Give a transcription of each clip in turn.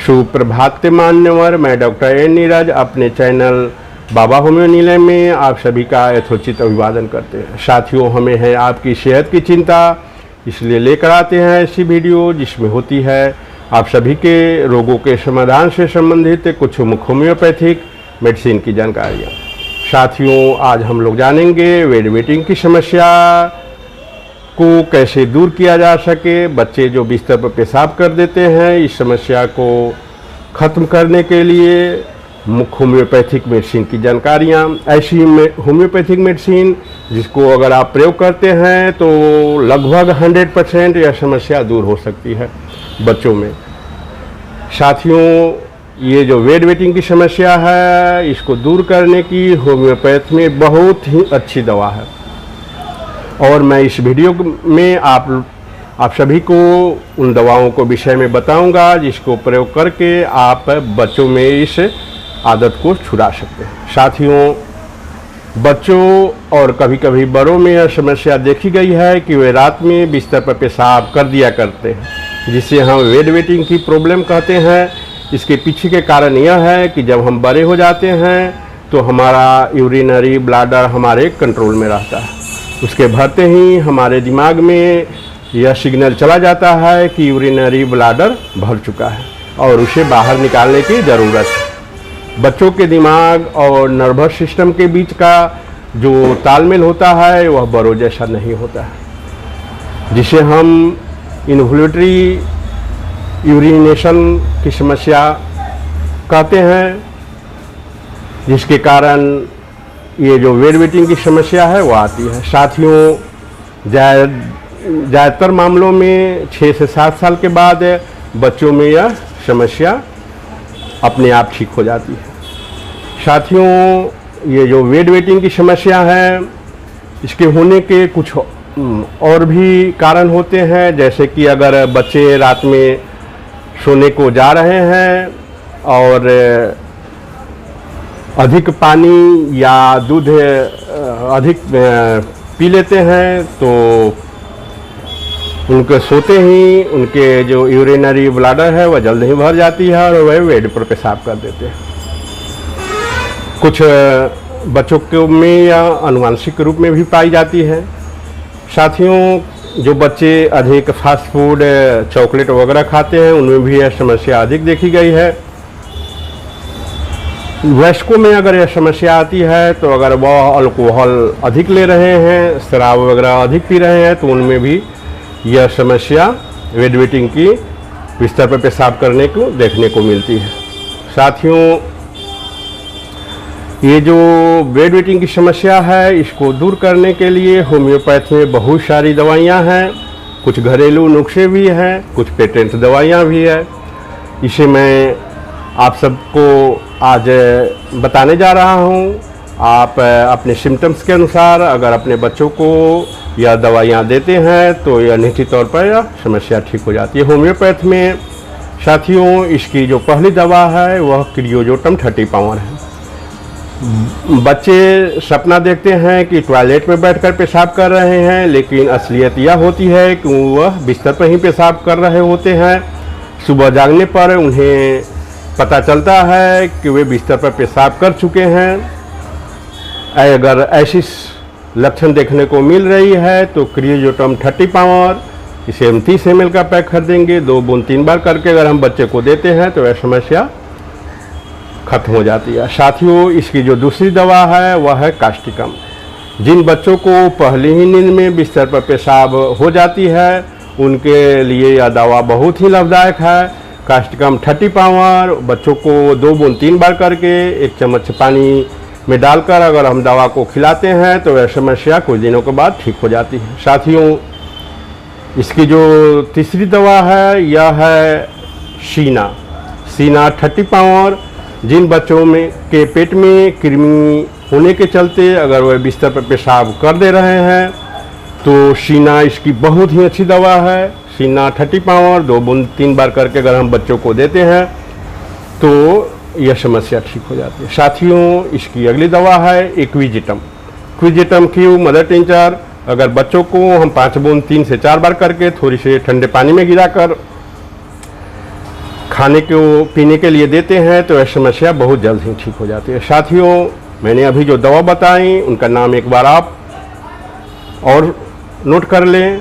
सुप्रभात मान्यवर, मैं डॉक्टर एन नीरज अपने चैनल बाबा होम्यो निलय में आप सभी का यथोचित अभिवादन करते हैं। साथियों, हमें है आपकी सेहत की चिंता, इसलिए लेकर आते हैं ऐसी वीडियो जिसमें होती है आप सभी के रोगों के समाधान से संबंधित कुछ मुख्य होम्योपैथिक मेडिसिन की जानकारियाँ। साथियों, आज हम लोग जानेंगे वेट वेटिंग की समस्या को कैसे दूर किया जा सके। बच्चे जो बिस्तर पर पेशाब कर देते हैं, इस समस्या को ख़त्म करने के लिए मुख्य होम्योपैथिक मेडिसिन की जानकारियाँ। ऐसी होम्योपैथिक मेडिसिन जिसको अगर आप प्रयोग करते हैं तो लगभग 100% यह समस्या दूर हो सकती है बच्चों में। साथियों, ये जो वेट वेटिंग की समस्या है, इसको दूर करने की होम्योपैथ में बहुत ही अच्छी दवा है और मैं इस वीडियो में आप सभी को उन दवाओं को विषय में बताऊंगा जिसको प्रयोग करके आप बच्चों में इस आदत को छुड़ा सकते हैं। साथियों, बच्चों और कभी कभी बड़ों में यह समस्या देखी गई है कि वे रात में बिस्तर पर पेशाब कर दिया करते हैं, जिसे हम वेट वेटिंग की प्रॉब्लम कहते हैं। इसके पीछे के कारण यह है कि जब हम बड़े हो जाते हैं तो हमारा यूरिनरी ब्लैडर हमारे कंट्रोल में रहता है। उसके भरते ही हमारे दिमाग में यह सिग्नल चला जाता है कि यूरिनरी ब्लैडर भर चुका है और उसे बाहर निकालने की ज़रूरत है। बच्चों के दिमाग और नर्वस सिस्टम के बीच का जो तालमेल होता है वह बड़ों जैसा नहीं होता है, जिसे हम इन्वॉल्यूटरी यूरिनेशन की समस्या कहते हैं, जिसके कारण ये जो वेट वेटिंग की समस्या है वो आती है। साथियों, ज़्यादातर मामलों में 6 से 7 साल के बाद बच्चों में यह समस्या अपने आप ठीक हो जाती है। साथियों, ये जो वेट वेटिंग की समस्या है, इसके होने के कुछ और भी कारण होते हैं, जैसे कि अगर बच्चे रात में सोने को जा रहे हैं और अधिक पानी या दूध अधिक पी लेते हैं तो उनके सोते ही उनके जो यूरिनरी ब्लैडर है वह जल्द ही भर जाती है और वह वेट पर पेशाब कर देते हैं। कुछ बच्चों के में यह आनुवंशिक रूप में भी पाई जाती है। साथियों, जो बच्चे अधिक फास्ट फूड चॉकलेट वगैरह खाते हैं उनमें भी यह समस्या अधिक देखी गई है। वयस्कों में अगर यह समस्या आती है तो अगर वह अल्कोहल अधिक ले रहे हैं, शराब वगैरह अधिक पी रहे हैं तो उनमें भी यह समस्या वेट वेटिंग की बिस्तर पर पेशाब करने को देखने को मिलती है। साथियों, ये जो वेट वेटिंग की समस्या है, इसको दूर करने के लिए होम्योपैथ में बहुत सारी दवाइयाँ हैं। कुछ घरेलू नुस्खे भी हैं, कुछ पेटेंट दवाइयाँ भी है। इसे मैं आप सबको आज बताने जा रहा हूँ। आप अपने सिम्टम्स के अनुसार अगर अपने बच्चों को यह दवाइयाँ देते हैं तो यह निश्चित तौर पर यह समस्या ठीक हो जाती है। होम्योपैथ में साथियों, इसकी जो पहली दवा है वह क्रियोजोटम 30 पावर है। बच्चे सपना देखते हैं कि टॉयलेट में बैठकर पेशाब कर रहे हैं, लेकिन असलियत यह होती है कि वह बिस्तर पर ही पेशाब कर रहे होते हैं। सुबह जागने पर उन्हें पता चलता है कि वे बिस्तर पर पेशाब कर चुके हैं। अगर ऐसी लक्षण देखने को मिल रही है तो क्रियोजोटम 30 पावर, इसे हम 30 ml का पैक खरीदेंगे। 2 बूंद 3 बार करके अगर हम बच्चे को देते हैं तो यह समस्या खत्म हो जाती है। साथियों, इसकी जो दूसरी दवा है वह है कास्टिकम। जिन बच्चों को पहली ही नींद में बिस्तर पर पेशाब हो जाती है उनके लिए यह दवा बहुत ही लाभदायक है। कास्टिकम 30 पावर बच्चों को 2 बूंद 3 बार करके 1 चम्मच पानी में डालकर अगर हम दवा को खिलाते हैं तो यह समस्या कुछ दिनों के बाद ठीक हो जाती है। साथियों, इसकी जो तीसरी दवा है यह है सीना 30 पावर। जिन बच्चों में के पेट में कृमि होने के चलते अगर वह बिस्तर पर पेशाब कर दे रहे हैं तो सीना इसकी बहुत ही अच्छी दवा है। सीना 30 पावर 2 बूंद 3 बार करके अगर हम बच्चों को देते हैं तो यह समस्या ठीक हो जाती है। साथियों, इसकी अगली दवा है एक्विजिटम। एक्विजिटम क्यू मदर टिंचर। अगर बच्चों को हम 5 बूंद 3 से 4 बार करके थोड़ी से ठंडे पानी में गिराकर खाने को पीने के लिए देते हैं तो यह समस्या बहुत जल्द ही ठीक हो जाती है। साथियों, मैंने अभी जो दवा बताई उनका नाम एक बार आप और नोट कर लें।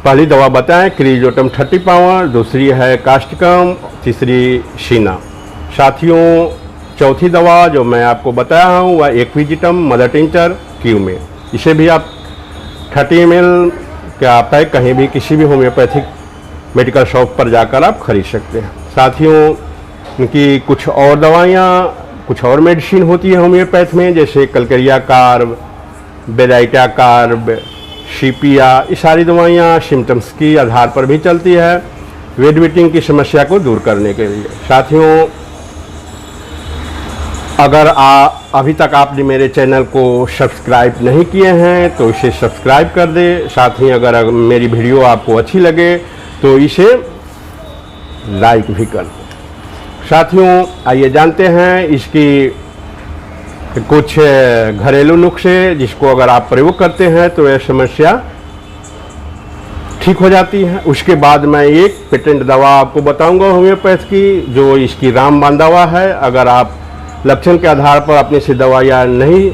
पहली दवा बताएं क्रिजोटम 30 पावर, दूसरी है कास्टिकम, तीसरी शीना। साथियों, चौथी दवा जो मैं आपको बताया हूँ वह एक्विजिटम मदर टिंचर क्यू में। इसे भी आप 30 ml का पैक कहीं भी किसी भी होम्योपैथिक मेडिकल शॉप पर जाकर आप खरीद सकते हैं। साथियों, इनकी कुछ और दवाइयाँ, कुछ और मेडिसिन होती है होम्योपैथ में, जैसे कलकरिया कार्ब, बेलाइटा कार्ब, सीपिया, ये सारी दवाइयाँ सिम्टम्स की आधार पर भी चलती है वेट की समस्या को दूर करने के लिए। साथियों, अगर अभी तक आपने मेरे चैनल को सब्सक्राइब नहीं किए हैं तो इसे सब्सक्राइब कर दें। साथ ही अगर मेरी वीडियो आपको अच्छी लगे तो इसे लाइक भी कर दें। साथियों, आइए जानते हैं इसकी कुछ घरेलू नुस्खे जिसको अगर आप प्रयोग करते हैं तो यह समस्या ठीक हो जाती है। उसके बाद मैं एक पेटेंट दवा आपको बताऊंगा होम्योपैथ की, जो इसकी रामबाण दवा है। अगर आप लक्षण के आधार पर अपने से दवाइयाँ नहीं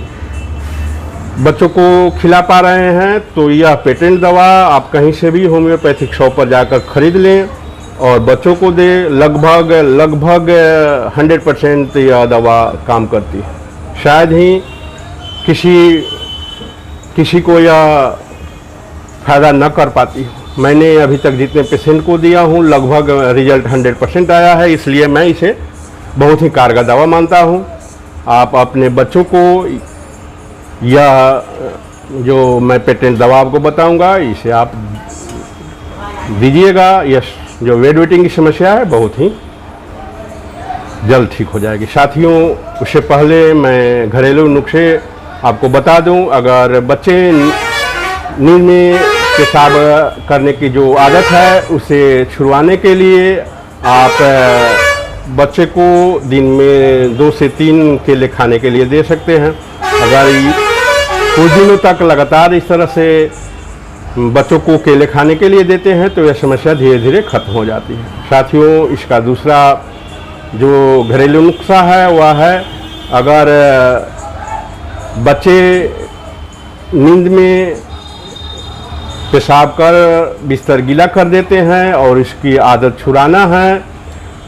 बच्चों को खिला पा रहे हैं तो यह पेटेंट दवा आप कहीं से भी होम्योपैथिक शॉप पर जाकर खरीद लें और बच्चों को दें। लगभग 100% यह दवा काम करती है। शायद ही किसी को यह फायदा न कर पाती हो। मैंने अभी तक जितने पेशेंट को दिया हूँ लगभग रिजल्ट 100% आया है, इसलिए मैं इसे बहुत ही कारगर दवा मानता हूँ। आप अपने बच्चों को यह जो मैं पेटेंट दवा आपको बताऊंगा इसे आप दीजिएगा। यह जो वेटिंग की समस्या है बहुत ही जल्द ठीक हो जाएगी। साथियों, उससे पहले मैं घरेलू नुस्खे आपको बता दूं। अगर बच्चे नींद में पेशाब करने की जो आदत है उसे छुड़वाने के लिए आप बच्चे को दिन में 2 से 3 केले खाने के लिए दे सकते हैं। अगर कुछ दिनों तक लगातार इस तरह से बच्चों को केले खाने के लिए देते हैं तो यह समस्या धीरे धीरे खत्म हो जाती है। साथियों, इसका दूसरा जो घरेलू नुस्खा है वह है, अगर बच्चे नींद में पेशाब कर बिस्तर गीला कर देते हैं और इसकी आदत छुड़ाना है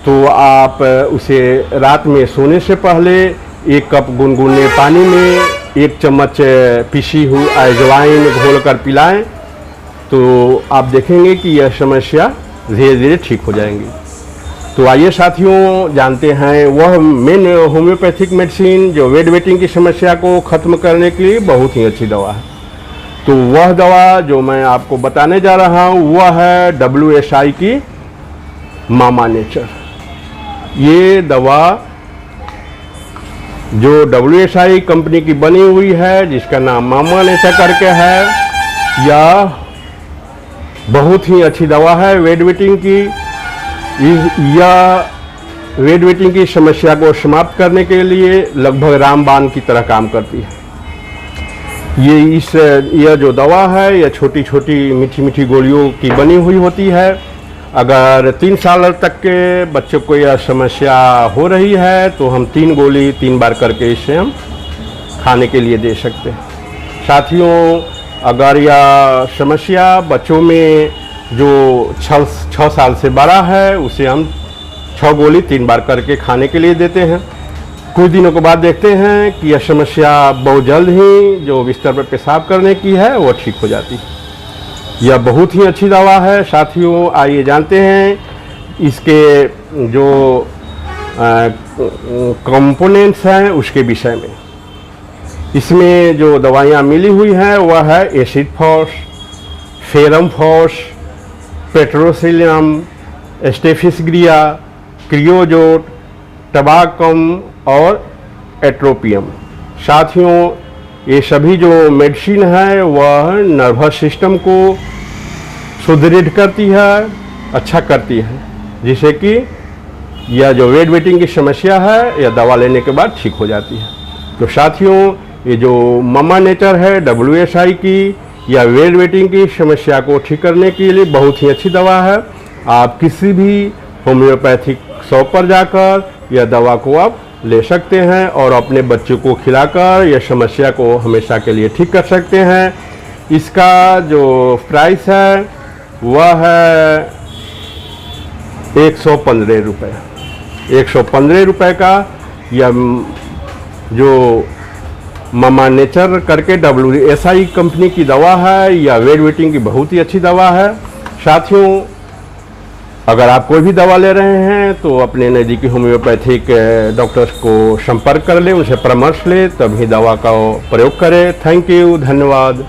तो आप उसे रात में सोने से पहले 1 कप गुनगुने पानी में 1 चम्मच पिसी हुई अजवाइन घोलकर पिलाएं तो आप देखेंगे कि यह समस्या धीरे धीरे ठीक हो जाएंगी। तो आइए साथियों, जानते हैं वह मेन होम्योपैथिक मेडिसिन जो वेटिंग की समस्या को ख़त्म करने के लिए बहुत ही अच्छी दवा है। तो वह दवा जो मैं आपको बताने जा रहा हूँ वह है WSI की मामा नेचर। ये दवा जो WSI कंपनी की बनी हुई है, जिसका नाम मामा नेचर करके है, यह बहुत ही अच्छी दवा है वेटिंग की। यह वेटिंग की समस्या को समाप्त करने के लिए लगभग रामबाण की तरह काम करती है। यह जो दवा है यह छोटी छोटी मीठी मीठी गोलियों की बनी हुई होती है। अगर 3 साल तक के बच्चों को यह समस्या हो रही है तो हम 3 गोली 3 बार करके इसे हम खाने के लिए दे सकते हैं। साथियों, अगर यह समस्या बच्चों में जो 6 साल से बड़ा है उसे हम 6 गोली 3 बार करके खाने के लिए देते हैं। कुछ दिनों के बाद देखते हैं कि यह समस्या बहुत जल्द ही जो बिस्तर पर पेशाब करने की है वो ठीक हो जाती है। यह बहुत ही अच्छी दवा है। साथियों, आइए जानते हैं इसके जो कंपोनेंट्स हैं उसके विषय में। इसमें जो दवाइयाँ मिली हुई हैं वह है acid phos, ferrum phos, petroselinum, staphysagria, creosote, tabacum और एट्रोपियम। साथियों, ये सभी जो मेडिसिन है वह नर्वस सिस्टम को सुदृढ़ करती है, अच्छा करती है, जिससे कि यह जो वेटिंग की समस्या है यह दवा लेने के बाद ठीक हो जाती है। तो साथियों, ये जो मामा नेचर है WSI की, यह वेटिंग की समस्या को ठीक करने के लिए बहुत ही अच्छी दवा है। आप किसी भी होम्योपैथिक शॉप पर जाकर यह दवा को आप ले सकते हैं और अपने बच्चों को खिलाकर यह समस्या को हमेशा के लिए ठीक कर सकते हैं। इसका जो प्राइस है वह है 115 रुपये। 115 रुपये का यह जो मामा नेचर करके WSI कंपनी की दवा है, या वेट वेटिंग की बहुत ही अच्छी दवा है। साथियों, अगर आप कोई भी दवा ले रहे हैं तो अपने नज़दीकी होम्योपैथिक डॉक्टर्स को संपर्क कर लें, उनसे परामर्श लें, तभी दवा का प्रयोग करें। थैंक यू, धन्यवाद।